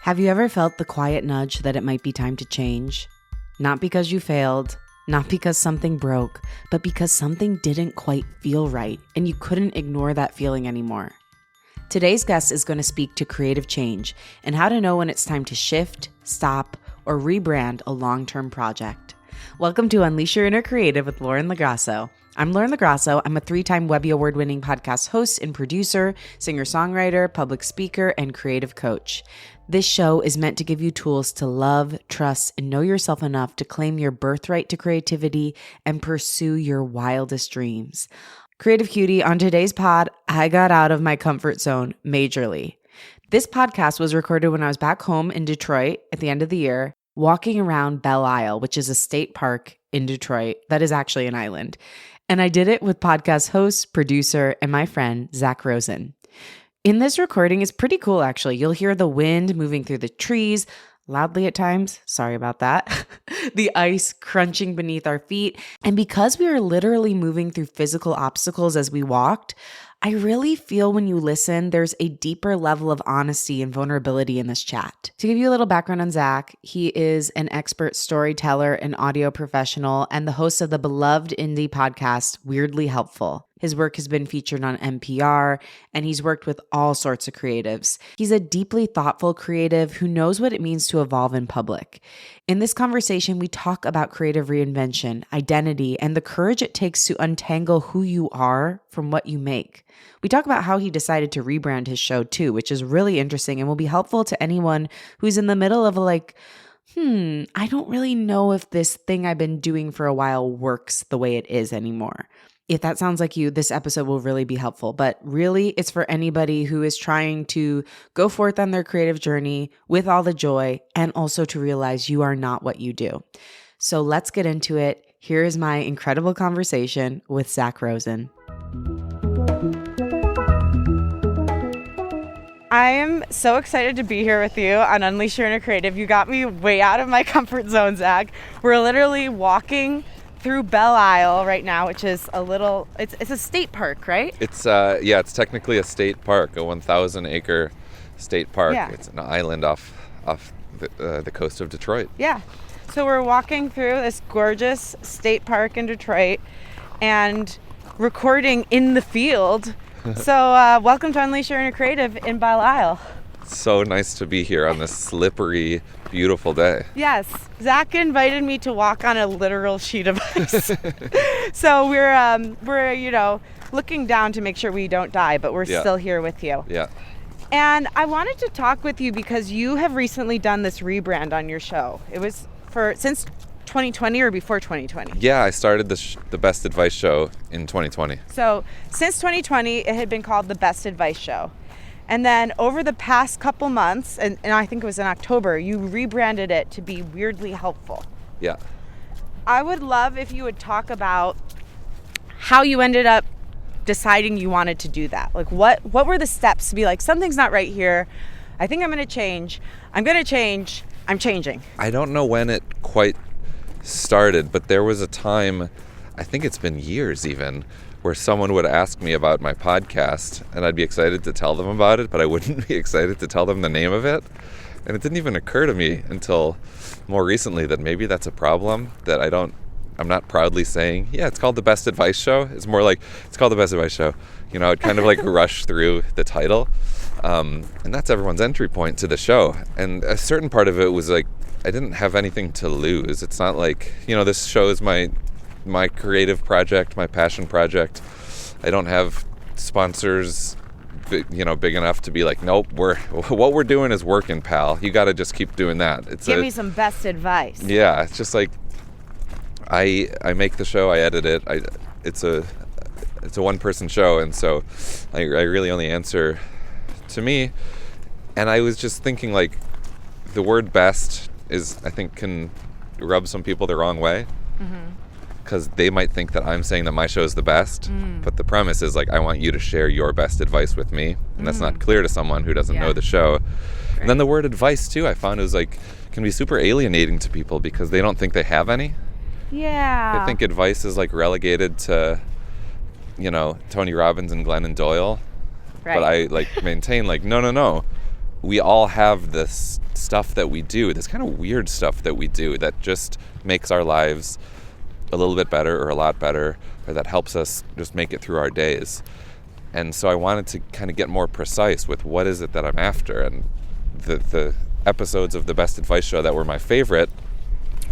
Have you ever felt the quiet nudge that it might be time to change? Not because you failed, not because something broke, but because something didn't quite feel right and you couldn't ignore that feeling anymore. Today's guest is going to speak to creative change and how to know when it's time to shift, stop, or rebrand a long-term project. Welcome to Unleash Your Inner Creative with Lauren Lagrasso. I'm Lauren Lagrasso. I'm a 3-time Webby Award-winning podcast host and producer, singer-songwriter, public speaker, and creative coach. This show is meant to give you tools to love, trust, and know yourself enough to claim your birthright to creativity and pursue your wildest dreams. Creative Cutie, on today's pod, I got out of my comfort zone majorly. This podcast was recorded when I was back home in Detroit at the end of the year, walking around Belle Isle, which is a state park in Detroit that is actually an island. And I did it with podcast host, producer, and my friend, Zak Rosen. In this recording, it's pretty cool, actually. You'll hear the wind moving through the trees, loudly at times. Sorry about that. The ice crunching beneath our feet. And because we are literally moving through physical obstacles as we walked, I really feel when you listen, there's a deeper level of honesty and vulnerability in this chat. To give you a little background on Zak, he is an expert storyteller and audio professional and the host of the beloved indie podcast, Weirdly Hepful. His work has been featured on NPR, and he's worked with all sorts of creatives. He's a deeply thoughtful creative who knows what it means to evolve in public. In this conversation, we talk about creative reinvention, identity, and the courage it takes to untangle who you are from what you make. We talk about how he decided to rebrand his show too, which is really interesting and will be helpful to anyone who's in the middle of I don't really know if this thing I've been doing for a while works the way it is anymore. If that sounds like you, this episode will really be helpful. But really, it's for anybody who is trying to go forth on their creative journey with all the joy and also to realize you are not what you do. So let's get into it. Here is my incredible conversation with Zak Rosen. I am so excited to be here with you on Unleash Your Inner Creative. You got me way out of my comfort zone, Zak. We're literally walking through Belle Isle right now, which is it's a state park, right? It's technically a state park, a 1,000-acre state park. Yeah. It's an island off the coast of Detroit. Yeah. So we're walking through this gorgeous state park in Detroit and recording in the field. So welcome to Unleash Your Inner Creative in Belle Isle. So nice to be here on this slippery, beautiful day. Yes. Zak invited me to walk on a literal sheet of ice. So we're looking down to make sure we don't die, but we're still here with you. Yeah. And I wanted to talk with you because you have recently done this rebrand on your show. It was since 2020 or before 2020? Yeah, I started the Best Advice Show in 2020. So since 2020, it had been called the Best Advice Show. And then over the past couple months, and I think it was in October, you rebranded it to be Weirdly Hepful. Yeah. I would love if you would talk about how you ended up deciding you wanted to do that. Like what were the steps to be like, something's not right here. I think I'm going to change. I'm going to change. I'm changing. I don't know when it quite started, but there was a time, I think it's been years even, where someone would ask me about my podcast and I'd be excited to tell them about it, but I wouldn't be excited to tell them the name of it. And it didn't even occur to me until more recently that maybe that's a problem that I'm not proudly saying, yeah, it's called the Best Advice Show. It's more like, it's called the Best Advice Show. It kind of like rush through the title. And that's everyone's entry point to the show. And a certain part of it was like, I didn't have anything to lose. It's not like, this show is my creative project, my passion project. I don't have sponsors, big enough to be like, nope, what we're doing is working, pal. You got to just keep doing that. Give me some best advice. Yeah, it's just like I make the show, I edit it. It's a one-person show, and so I really only answer to me. And I was just thinking, like, the word best I think can rub some people the wrong way. Mm-hmm. Because they might think that I'm saying that my show is the best, but the premise is like, I want you to share your best advice with me, and that's not clear to someone who doesn't know the show. Right. And then the word advice too, I found is like, can be super alienating to people because they don't think they have any. Yeah. I think advice is like relegated to, Tony Robbins and Glennon Doyle. Right. But I like maintain like, no. we all have this stuff that we do, this kind of weird stuff that we do that just makes our lives a little bit better or a lot better, or that helps us just make it through our days. And so I wanted to kind of get more precise with what is it that I'm after. And the episodes of the Best Advice Show that were my favorite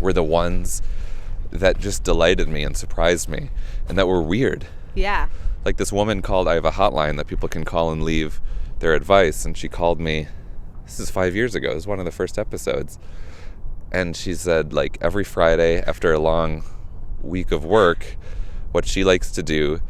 were the ones that just delighted me and surprised me and that were weird. Yeah. Like this woman called, I have a hotline that people can call and leave their advice, and she called me, this is 5 years ago, it was one of the first episodes, and she said, like, every Friday after a long week of work, what she likes to do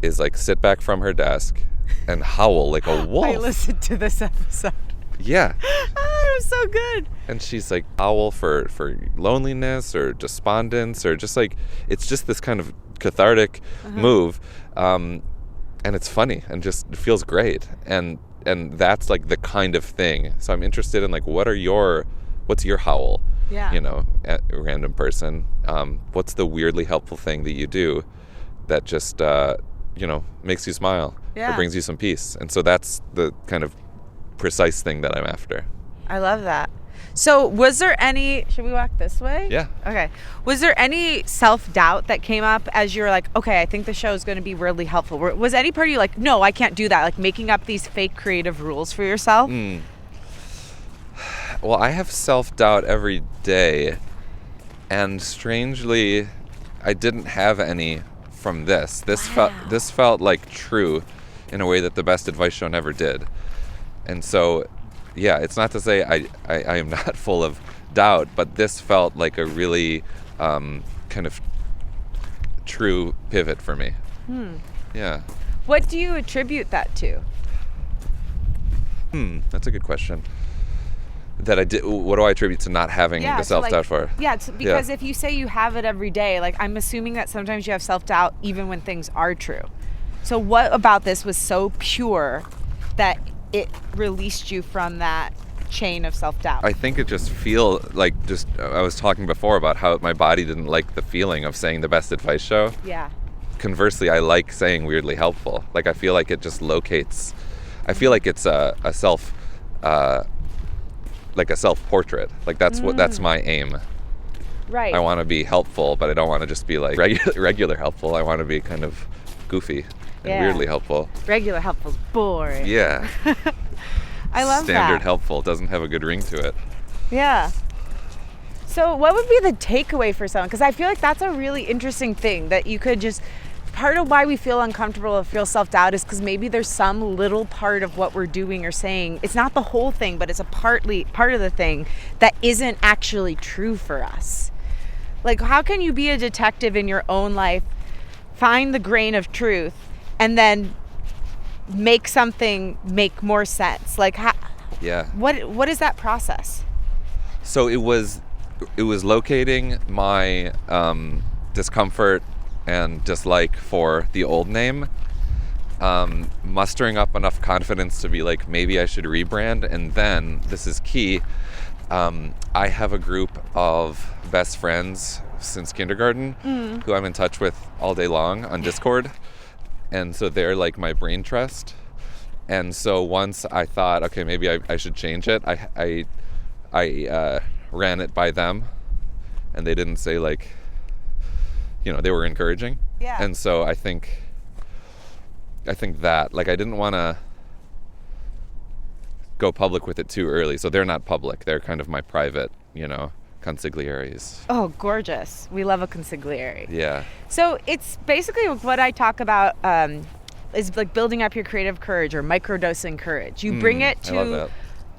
is like sit back from her desk and howl like a wolf. I listened to this episode. Yeah. It was so good. And she's like, howl for loneliness or despondence, or just like, it's just this kind of cathartic move, and it's funny and just it feels great, and that's like the kind of thing. So I'm interested in like, what's your howl? Yeah. You know, a random person. What's the weirdly helpful thing that you do that just makes you smile or brings you some peace? And so that's the kind of precise thing that I'm after. I love that. So was there any, should we walk this way? Yeah. Okay. Was there any self-doubt that came up as you were like, okay, I think the show is going to be weirdly helpful? Was any part of you like, no, I can't do that? Like making up these fake creative rules for yourself? Well, I have self-doubt every day. And strangely, I didn't have any from this. This felt like true in a way that the Best Advice Show never did. And so, yeah, it's not to say I am not full of doubt, but this felt like a really kind of true pivot for me. Yeah. What do you attribute that to? That's a good question. That I did. What do I attribute to not having the self-doubt for? Yeah, it's because if you say you have it every day, like I'm assuming that sometimes you have self-doubt even when things are true. So what about this was so pure that it released you from that chain of self-doubt? I think it just I was talking before about how my body didn't like the feeling of saying the Best Advice Show. Yeah. Conversely, I like saying Weirdly Helpful. Like I feel like it just locates. I feel like it's a self-portrait. Like that's my aim. Right. I want to be helpful, but I don't want to just be like regular helpful. I want to be kind of goofy and weirdly helpful. Regular helpful's boring. Yeah. I love Standard helpful doesn't have a good ring to it. Yeah. So what would be the takeaway for someone? Because I feel like that's a really interesting thing that you could just, part of why we feel uncomfortable or feel self-doubt is because maybe there's some little part of what we're doing or saying. It's not the whole thing, but it's a part of the thing that isn't actually true for us. Like, how can you be a detective in your own life, find the grain of truth, and then make something make more sense? Like, what is that process? So it was locating my discomfort and dislike for the old name, mustering up enough confidence to be like, maybe I should rebrand. And then, this is key, I have a group of best friends since kindergarten who I'm in touch with all day long on Discord. And so they're like my brain trust. And so once I thought, okay, maybe I should change it, I ran it by them, and they didn't say like, they were encouraging. Yeah. And so I think that, like, I didn't want to go public with it too early. So they're not public. They're kind of my private, consiglieres. Oh, gorgeous. We love a consigliere. Yeah. So it's basically what I talk about is like building up your creative courage or microdosing courage. You bring it to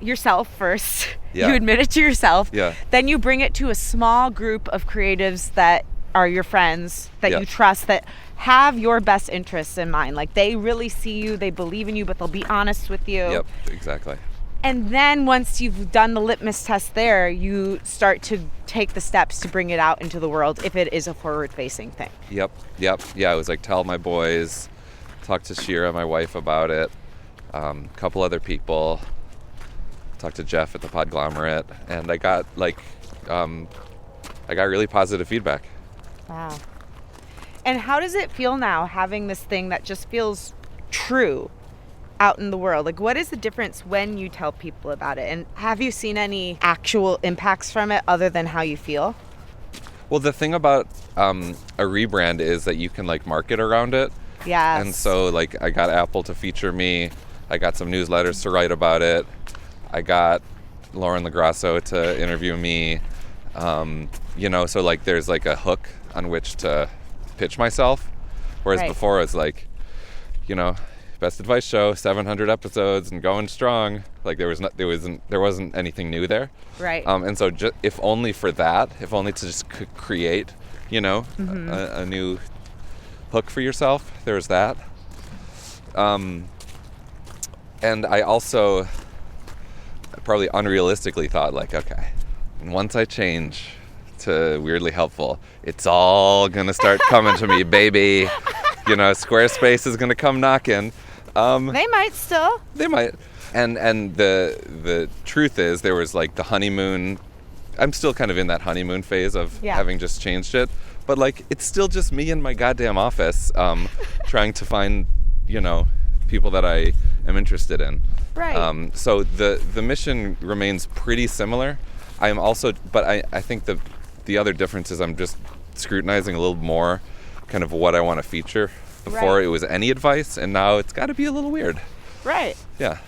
yourself first. Yeah. You admit it to yourself. Yeah. Then you bring it to a small group of creatives that are your friends, that you trust, that have your best interests in mind. Like, they really see you, they believe in you, but they'll be honest with you. Yep, exactly. And then once you've done the litmus test there, you start to take the steps to bring it out into the world if it is a forward-facing thing. Yep. Yeah, it was like, tell my boys, talk to Shira, my wife, about it, a couple other people, talk to Jeff at the Podglomerate, and I got really positive feedback. Wow. And how does it feel now having this thing that just feels true out in the world? Like, what is the difference when you tell people about it? And have you seen any actual impacts from it other than how you feel? Well, the thing about a rebrand is that you can like market around it. Yes. And so like I got Apple to feature me. I got some newsletters to write about it. I got Lauren LaGrasso to interview me. You know, so like there's like a hook on which to pitch myself. Whereas before it was like, you know, Best Advice Show, 700 episodes and going strong. Like there wasn't anything new there. Right. And so if only for that, if only to just create, you know, a new hook for yourself, there was that. And I also probably unrealistically thought like, okay, once I change to Weirdly Hepful, it's all gonna start coming to me, baby. You know, Squarespace is gonna come knocking. They might still. They might. And the truth is, there was like the honeymoon. I'm still kind of in that honeymoon phase of having just changed it. But like, it's still just me in my goddamn office, trying to find, you know, people that I am interested in. Right. So the mission remains pretty similar. I am also, but I think the other difference is I'm just scrutinizing a little more kind of what I want to feature. Before it was any advice, and now it's got to be a little weird. Right. Yeah.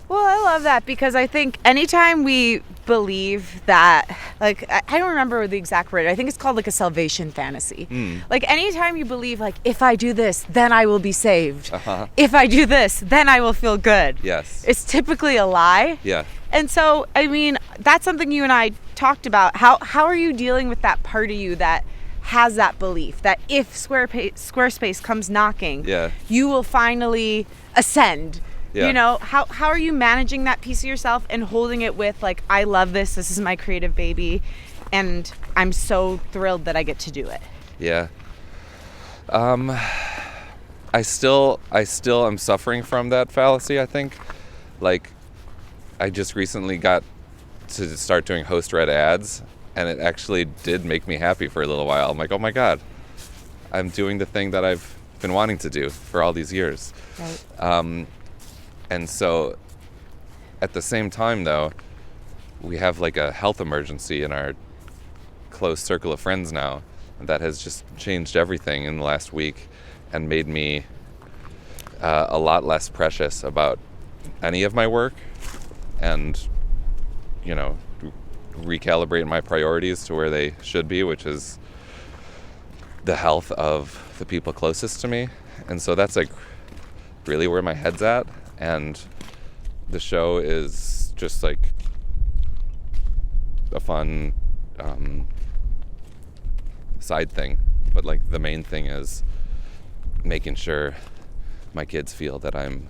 Well, I love that because I think anytime we believe that, like, I don't remember the exact word. I think it's called like a salvation fantasy. Like anytime you believe like, if I do this, then I will be saved. If I do this, then I will feel good. Yes. It's typically a lie. Yeah. And so, I mean, that's something you and I talked about. How are you dealing with that part of you that has that belief that if Squarespace comes knocking, you will finally ascend? You know, how are you managing that piece of yourself and holding it with like, I love this is my creative baby and I'm so thrilled that I get to do it? Yeah. I still am suffering from that fallacy, I think. Like, I just recently got to start doing host-read ads, and it actually did make me happy for a little while. I'm like, oh my God, I'm doing the thing that I've been wanting to do for all these years. Right. And so at the same time, though, we have like a health emergency in our close circle of friends now that has just changed everything in the last week and made me a lot less precious about any of my work and, you know, recalibrate my priorities to where they should be, which is the health of the people closest to me. And so that's like really where my head's at. And the show is just like a fun side thing. But like the main thing is making sure my kids feel that I'm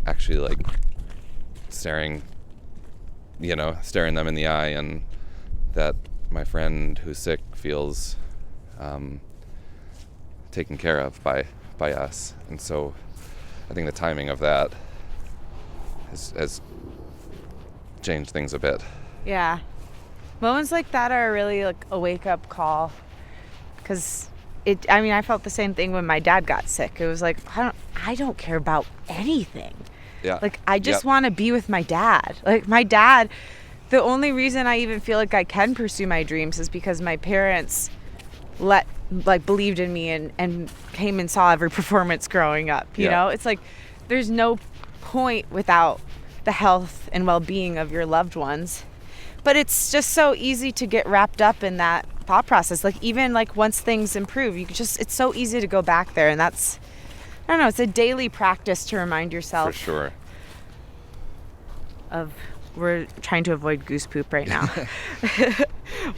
actually like staring them in the eye, and that my friend who's sick feels taken care of by us. And so I think the timing of that has changed things a bit. Yeah. Moments like that are really like a wake-up call, because I felt the same thing when my dad got sick. It was like, I don't care about anything. Yeah. Like, I just want to be with my dad. Like, my dad, the only reason I even feel like I can pursue my dreams is because my parents believed in me and came and saw every performance growing up. You know, it's like there's no point without the health and well-being of your loved ones. But it's just so easy to get wrapped up in that thought process. Like, even like once things improve, it's so easy to go back there. And that's, I don't know, it's a daily practice to remind yourself. For sure. We're trying to avoid goose poop right now.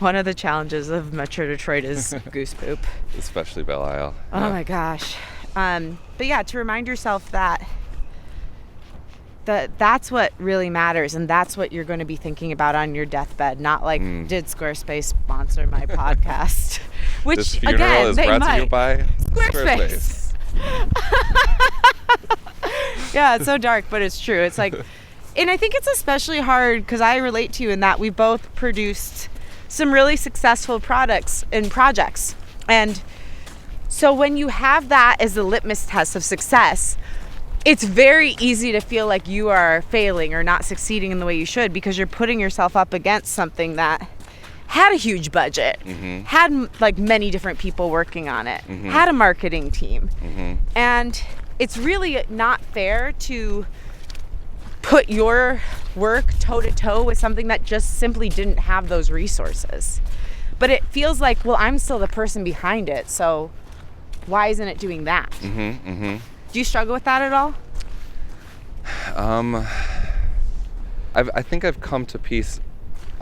One of the challenges of Metro Detroit is goose poop. Especially Belle Isle. Oh my gosh. But yeah, to remind yourself that that's what really matters, and that's what you're going to be thinking about on your deathbed, not like, did Squarespace sponsor my podcast? Which, this funeral again, is they brought might. to you by Squarespace. Yeah, it's so dark, but it's true. It's like, and I think it's especially hard because I relate to you in that we both produced some really successful products and projects. And so when you have that as the litmus test of success, it's very easy to feel like you are failing or not succeeding in the way you should because you're putting yourself up against something that had a huge budget, had like many different people working on it, had a marketing team. And it's really not fair to put your work toe to toe with something that just simply didn't have those resources. But it feels like, well, I'm still the person behind it, so why isn't it doing that? Do you struggle with that at all? I think I've come to peace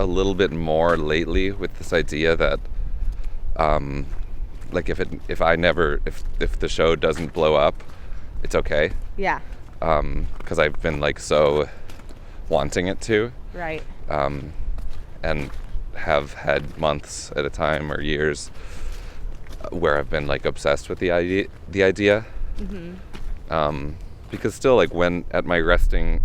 a little bit more lately with this idea that, like if the show doesn't blow up, it's okay. Yeah. Because I've been like so wanting it to. Right. And have had months at a time or years where I've been like obsessed with the idea. Because still, like, when at my resting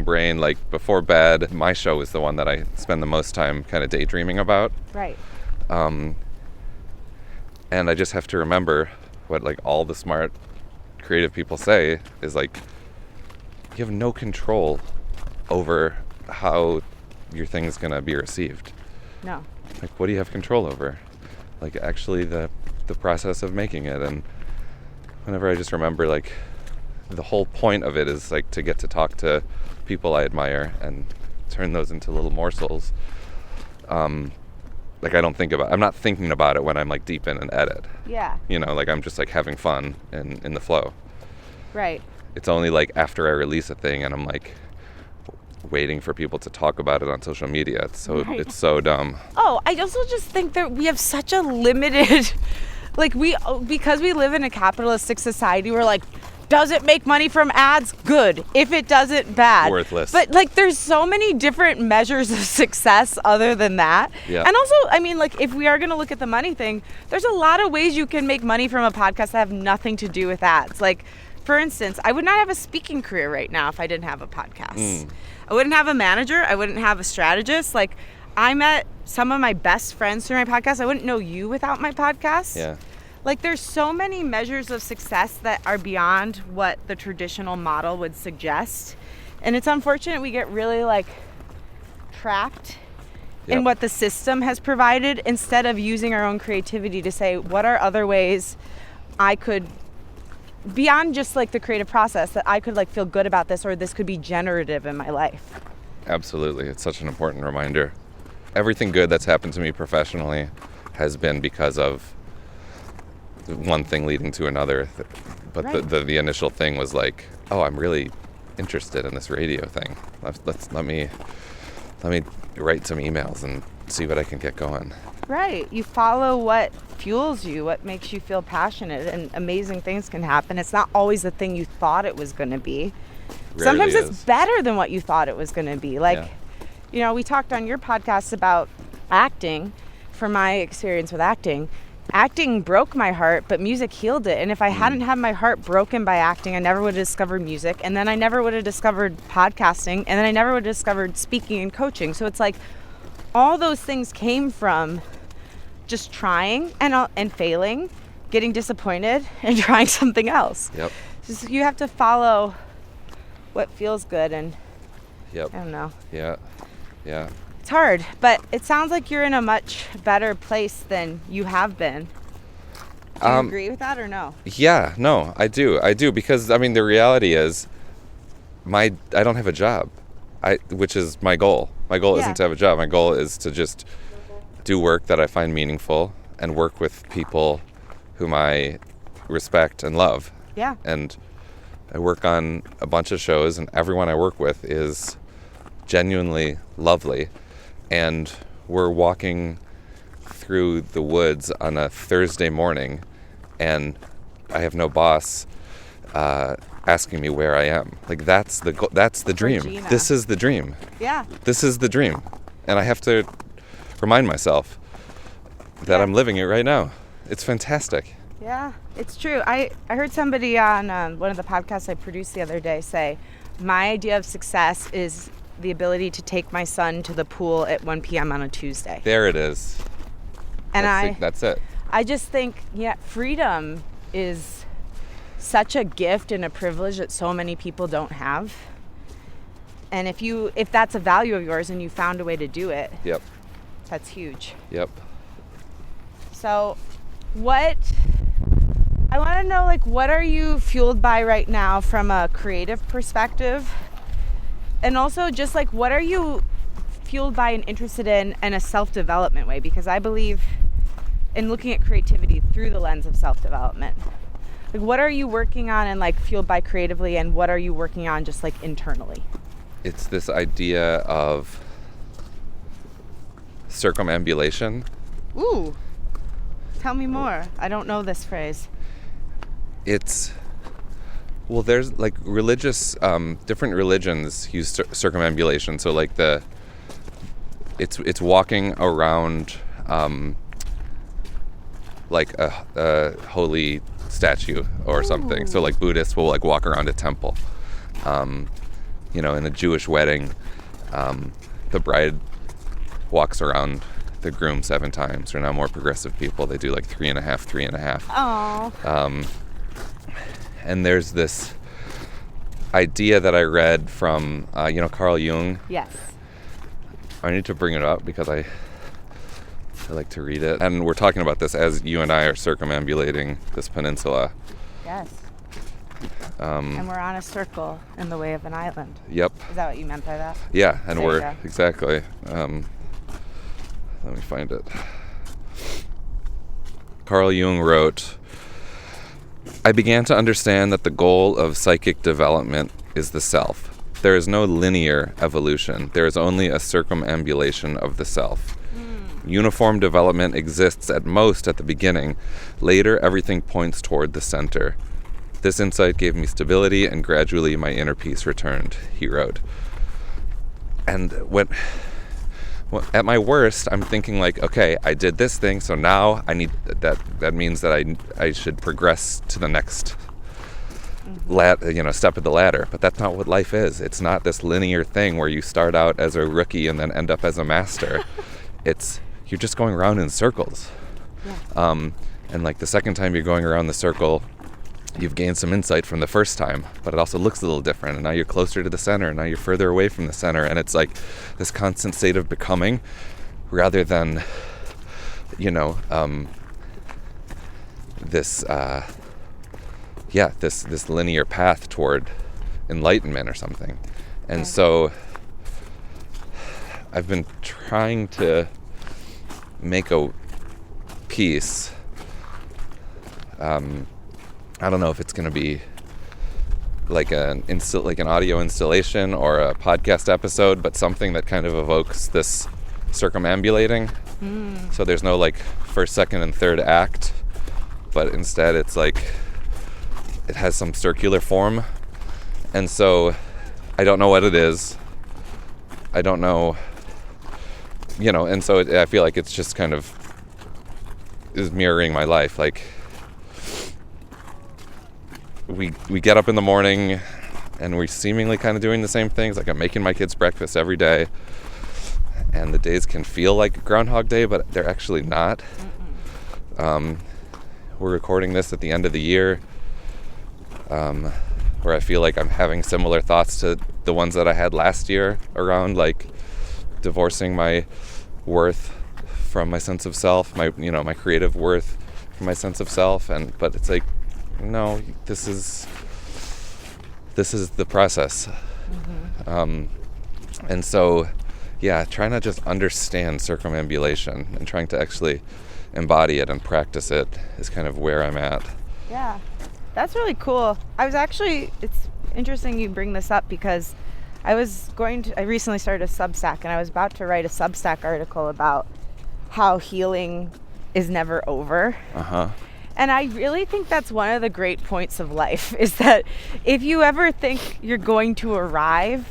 brain, like before bed, my show is the one that I spend the most time kind of daydreaming about. Right. And I just have to remember what like all the smart creative people say is like, you have no control over how your thing's gonna be received. No. Like, what do you have control over? Like, actually the process of making it. And whenever I just remember, like, the whole point of it is like to get to talk to people I admire and turn those into little morsels. Like, I'm not thinking about it when I'm like deep in an edit. Yeah. You know, like I'm just like having fun in the flow. Right. It's only like after I release a thing and I'm like waiting for people to talk about it on social media. It's so dumb. Oh, I also just think that we have such a limited, like because we live in a capitalistic society, we're like, does it make money from ads? Good. If it doesn't, bad. Worthless. But like, there's so many different measures of success other than that. Yeah. And also, I mean, like, if we are going to look at the money thing, there's a lot of ways you can make money from a podcast that have nothing to do with ads. Like, for instance, I would not have a speaking career right now if I didn't have a podcast. I wouldn't have a manager. I wouldn't have a strategist. Like, I met some of my best friends through my podcast. I wouldn't know you without my podcast. Yeah. Like, there's so many measures of success that are beyond what the traditional model would suggest. And it's unfortunate we get really, like, trapped in what the system has provided instead of using our own creativity to say, what are other ways I could, beyond just, like, the creative process, that I could, like, feel good about this, or this could be generative in my life. Absolutely. It's such an important reminder. Everything good that's happened to me professionally has been because of one thing leading to another, but right. the initial thing was like, oh, I'm really interested in this radio thing. Let me write some emails and see what I can get going. Right. You follow what fuels you, what makes you feel passionate, and amazing things can happen. It's not always the thing you thought it was going to be. Rarely Sometimes is. It's better than what you thought it was going to be. Like, you know, we talked on your podcast about acting. From my experience with acting broke my heart, but music healed it. And if I hadn't had my heart broken by acting, I never would have discovered music. And then I never would have discovered podcasting. And then I never would have discovered speaking and coaching. So it's like all those things came from just trying and failing, getting disappointed, and trying something else. Yep. Just, you have to follow what feels good. And I don't know. Yeah. It's hard, but it sounds like you're in a much better place than you have been. Do you agree with that or no? Yeah, no, I do because I mean the reality is I don't have a job. Which is my goal. My goal isn't to have a job. My goal is to just do work that I find meaningful and work with people whom I respect and love. Yeah. And I work on a bunch of shows and everyone I work with is genuinely lovely. And we're walking through the woods on a Thursday morning, and I have no boss asking me where I am. Like, that's the dream. Regina. This is the dream. Yeah. This is the dream. And I have to remind myself that I'm living it right now. It's fantastic. Yeah, it's true. I heard somebody on one of the podcasts I produced the other day say, my idea of success is the ability to take my son to the pool at 1 p.m. on a Tuesday. There it is. And that's it. I just think, freedom is such a gift and a privilege that so many people don't have. And if that's a value of yours and you found a way to do it, Yep. that's huge. Yep. So I want to know, like, what are you fueled by right now from a creative perspective? And also just like, what are you fueled by and interested in a self-development way? Because I believe in looking at creativity through the lens of self-development. Like, what are you working on and like fueled by creatively, and what are you working on just like internally? It's this idea of circumambulation. Ooh, tell me more. I don't know this phrase. There's like religious, different religions use circumambulation. So like it's walking around like a holy statue or something. So like Buddhists will like walk around a temple. In a Jewish wedding, the bride walks around the groom 7 times. Or now more progressive people, they do like 3.5. Oh. And there's this idea that I read from, Carl Jung. Yes. I need to bring it up because I like to read it. And we're talking about this as you and I are circumambulating this peninsula. Yes. And we're on a circle in the way of an island. Yep. Is that what you meant by that? Yeah, and There you go. exactly. Let me find it. Carl Jung wrote, "I began to understand that the goal of psychic development is the self. There is no linear evolution. There is only a circumambulation of the self. Uniform development exists at most at the beginning. Later, everything points toward the center. This insight gave me stability, and gradually my inner peace returned," he wrote. And at my worst, I'm thinking like, okay, I did this thing, so now I need that means that I should progress to the next step of the ladder. But that's not what life is. It's not this linear thing where you start out as a rookie and then end up as a master. You're just going around in circles. Yeah. And like the second time you're going around the circle, you've gained some insight from the first time, but it also looks a little different. And now you're closer to the center, and now you're further away from the center. And it's like this constant state of becoming rather than, this linear path toward enlightenment or something. And so I've been trying to make a piece. I don't know if it's going to be like an audio installation or a podcast episode, but something that kind of evokes this circumambulating. So there's no like first, second, and third act, but instead it's like it has some circular form. And so I don't know what it is. I don't know, and so I feel like it's just kind of is mirroring my life. Like we get up in the morning and we're seemingly kind of doing the same things. Like I'm making my kids breakfast every day, and the days can feel like Groundhog Day, but they're actually not. We're recording this at the end of the year, where I feel like I'm having similar thoughts to the ones that I had last year around like divorcing my worth from my sense of self, my creative worth from my sense of self. But it's like, no, this is the process. And so trying to just understand circumambulation and trying to actually embody it and practice it is kind of where I'm at. Yeah, that's really cool. It's interesting you bring this up because I recently started a Substack, and I was about to write a Substack article about how healing is never over. And I really think that's one of the great points of life, is that if you ever think you're going to arrive,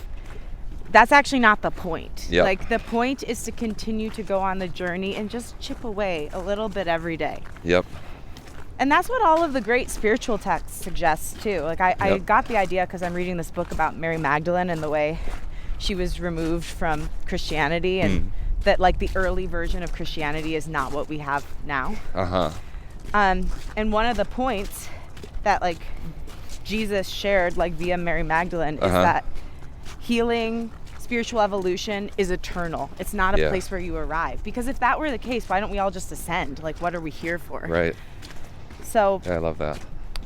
that's actually not the point. Yep. Like the point is to continue to go on the journey and just chip away a little bit every day. Yep. And that's what all of the great spiritual texts suggest too. Like I got the idea because I'm reading this book about Mary Magdalene and the way she was removed from Christianity, and that like the early version of Christianity is not what we have now. And one of the points that like Jesus shared, like via Mary Magdalene, is that healing, spiritual evolution is eternal. It's not a place where you arrive. Because if that were the case, why don't we all just ascend? Like, what are we here for? Right. So I love that.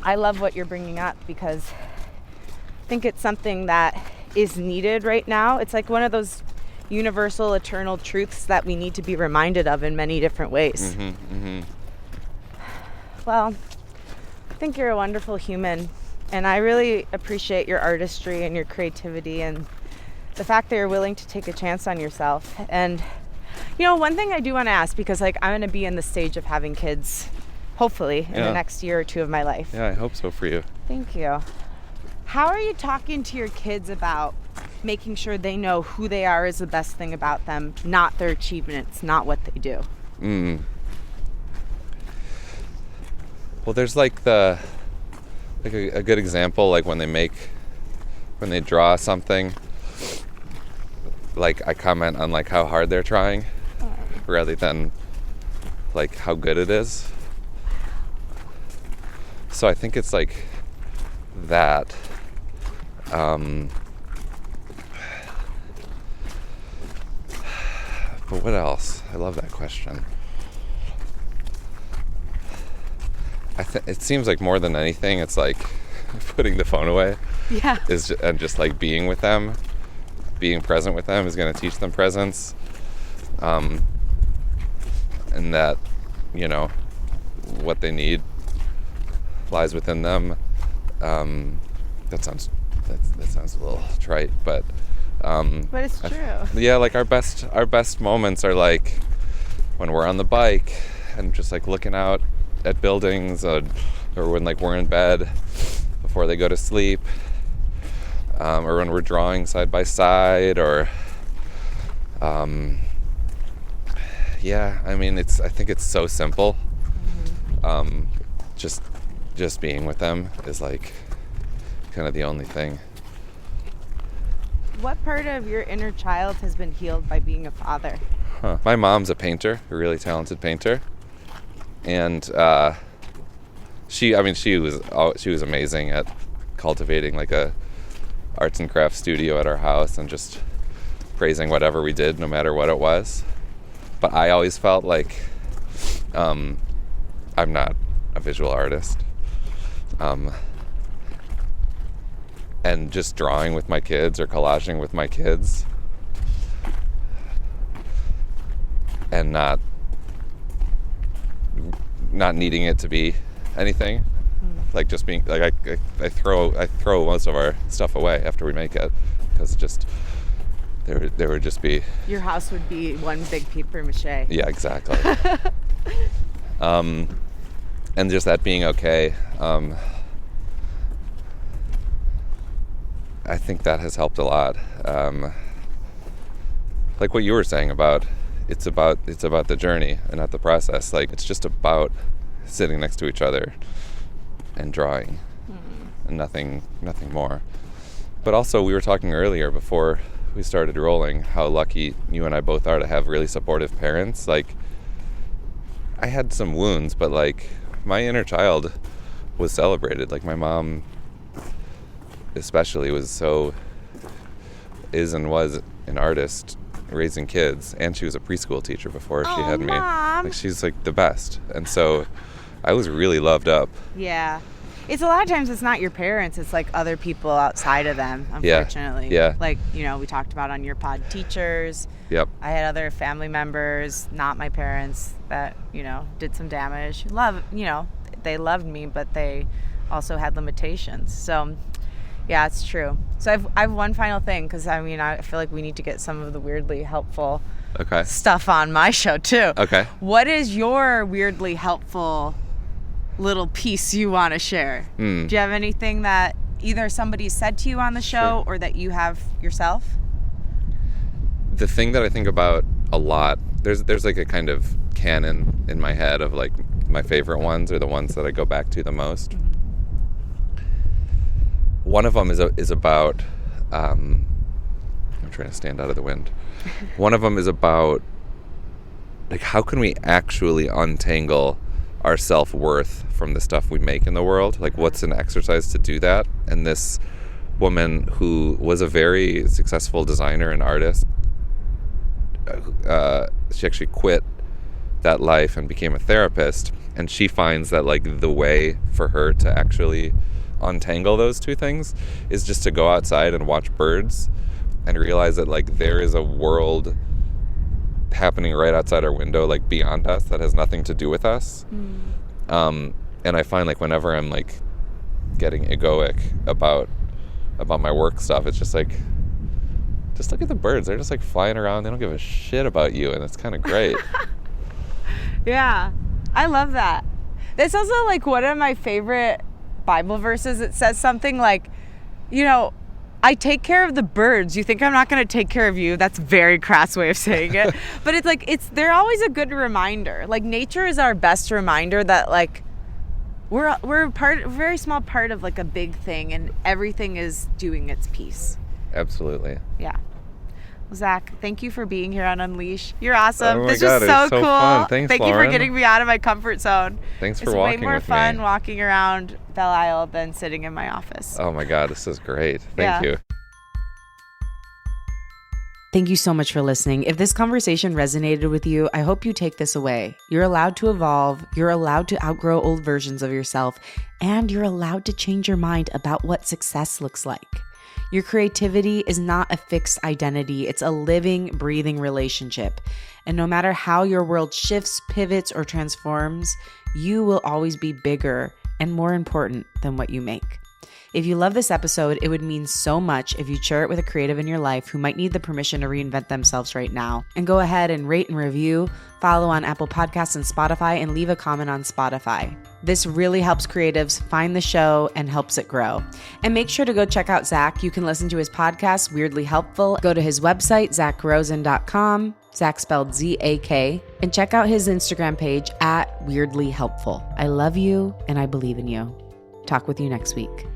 I love what you're bringing up, because I think it's something that is needed right now. It's like one of those universal, eternal truths that we need to be reminded of in many different ways. Well, I think you're a wonderful human, and I really appreciate your artistry and your creativity and the fact that you're willing to take a chance on yourself. And, you know, one thing I do want to ask, because like I'm going to be in the stage of having kids, hopefully, in the next year or two of my life. Yeah, I hope so for you. Thank you. How are you talking to your kids about making sure they know who they are is the best thing about them, not their achievements, not what they do? Well, there's like a good example, like when they draw something, like I comment on like how hard they're trying rather than like how good it is. So I think it's like that. But what else? I love that question. It seems like more than anything, it's like putting the phone away. Yeah. And just like being with them, being present with them is going to teach them presence. And that, you know, what they need lies within them. That sounds a little trite, but it's true. Yeah, like our best moments are like when we're on the bike and just like looking out at buildings, or when like we're in bed before they go to sleep, or when we're drawing side by side, or yeah, I mean, I think it's so simple. Just being with them is like kind of the only thing. What part of your inner child has been healed by being a father? My mom's a painter, a really talented painter, and she was amazing at cultivating like a arts and crafts studio at our house and just praising whatever we did, no matter what it was. But I always felt like I'm not a visual artist. And just drawing with my kids or collaging with my kids and not needing it to be anything, like just being like I throw most of our stuff away after we make it, because just there would just be, your house would be one big paper mache. Yeah, exactly. And just that being okay. I think that has helped a lot. Like what you were saying about it's about the journey and not the process. Like it's just about sitting next to each other and drawing, and nothing more. But also, we were talking earlier before we started rolling how lucky you and I both are to have really supportive parents. Like I had some wounds, but like my inner child was celebrated. Like my mom especially was an artist raising kids, and she was a preschool teacher before she had me. Mom. Like she's like the best, and so I was really loved up. Yeah, it's a lot of times it's not your parents, it's like other people outside of them, unfortunately. Yeah. Like, you know, we talked about on your pod, teachers. Yep. I had other family members, not my parents, that, you know, did some damage. They loved me, but they also had limitations. So yeah, it's true. So I have one final thing, because I mean, I feel like we need to get some of the weirdly helpful stuff on my show too. Okay. What is your weirdly helpful little piece you want to share? Do you have anything that either somebody said to you on the show or that you have yourself? The thing that I think about a lot, there's like a kind of canon in my head of like my favorite ones, or the ones that I go back to the most. One of them is about, I'm trying to stand out of the wind. One of them is about, like, how can we actually untangle our self-worth from the stuff we make in the world. Like, what's an exercise to do that? And this woman who was a very successful designer and artist, she actually quit that life and became a therapist, and she finds that like the way for her to actually untangle those two things is just to go outside and watch birds and realize that like there is a world happening right outside our window, like beyond us, that has nothing to do with us. And I find like whenever I'm like getting egoic about my work stuff, it's just like, just look at the birds. They're just like flying around. They don't give a shit about you, and it's kind of great. Yeah, I love that. That's also like one of my favorite Bible verses. It says something like, I take care of the birds. You think I'm not going to take care of you? That's a very crass way of saying it. But it's like, they're always a good reminder. Like, nature is our best reminder that like we're a very small part of like a big thing, and everything is doing its piece. Absolutely. Yeah. Well, Zak, thank you for being here on Unleash. You're awesome. Oh my this God, was so it was so cool. fun. Thanks, thank Lauren. you for getting me out of my comfort zone. Thanks for walking with me. It's way more fun walking around Belle Isle than sitting in my office. Oh my God, this is great. Thank you. Thank you so much for listening. If this conversation resonated with you, I hope you take this away. You're allowed to evolve, you're allowed to outgrow old versions of yourself, and you're allowed to change your mind about what success looks like. Your creativity is not a fixed identity. It's a living, breathing relationship. And no matter how your world shifts, pivots, or transforms, you will always be bigger and more important than what you make. If you love this episode, it would mean so much if you'd share it with a creative in your life who might need the permission to reinvent themselves right now. And go ahead and rate and review, follow on Apple Podcasts and Spotify, and leave a comment on Spotify. This really helps creatives find the show and helps it grow. And make sure to go check out Zak. You can listen to his podcast, Weirdly Hepful. Go to his website, zakrosen.com, Zak spelled Z-A-K, and check out his Instagram page at Weirdly Hepful. I love you and I believe in you. Talk with you next week.